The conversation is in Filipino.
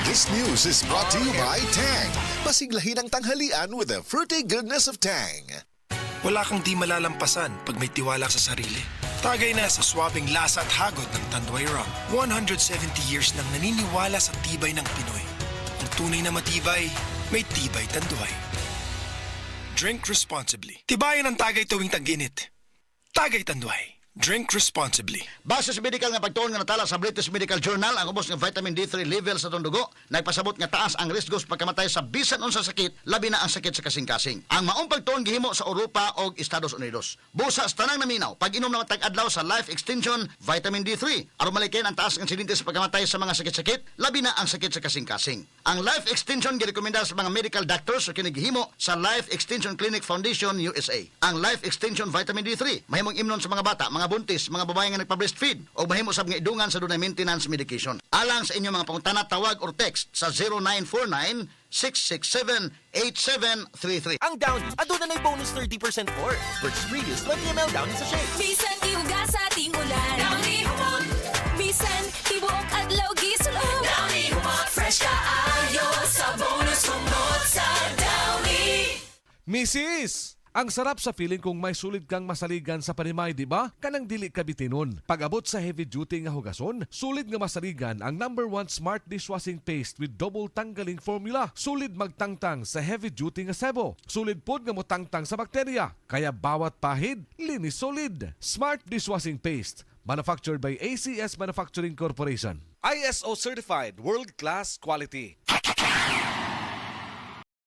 This news is brought to you by Tang. Pasiglahin ang tanghalian with the fruity goodness of Tang. Wala kang di malalampasan pag may tiwala sa sarili. Tagay na sa swabing lasa at hagod ng Tanduay Rum. 170 years nang naniniwala sa tibay ng Pinoy. Ang tunay na matibay, may tibay Tanduay. Drink responsibly. Tibayan ang tagay tuwing tag-init. Tagay Tanduay. Drink responsibly. Base sa medical nga pagtuon nga natala sa British Medical Journal, ang ubos nga vitamin D3 level sa itong dugo, nagpasabot nga taas ang riskos pagkamatay sa bisan unsa sakit, labi na ang sakit sa kasing-kasing. Ang maong pagtuon gihimo sa Europa o Estados Unidos. Busa sa tanang naminaw, pag-inom na tag-adlaw sa Life Extension Vitamin D3, aron malikin ang taas ng insidente sa pagkamatay sa mga sakit-sakit, labi na ang sakit sa kasing-kasing. Ang Life Extension girekomenda sa mga medical doctors sa kinigihimo sa Life Extension Clinic Foundation USA. Ang Life Extension Vitamin D3 mahimong imnon sa mga bata, mga buntis, mga babae nga nagpa-breastfeed o mahimo sa mga idungan sa dunay maintenance medication. Alang sa inyong mga pangutana, tawag or text sa 0949-667-8733. Ang Downy, aduna na'y bonus 30% for. Purchase previous 20 ml Downy sa shake. Bisan iuga sa ating ulan. Downy humot. Bisan tibuok adlaw gisulod. Downy humot. Fresh kaayo sa bonus humot sa Downy. Mrs. Ang sarap sa feeling kung may sulit kang masaligan sa panimay, di ba? Kanang dili ka bitinon. Pag-abot sa heavy duty nga hugason, sulit nga masaligan ang #1 smart dishwashing paste with double tanggaling formula. Sulit magtangtang sa heavy duty nga sebo. Sulit pod nga motangtang sa bakterya. Kaya bawat pahid, linis solid. Smart dishwashing paste. Manufactured by ACS Manufacturing Corporation. ISO certified world-class quality.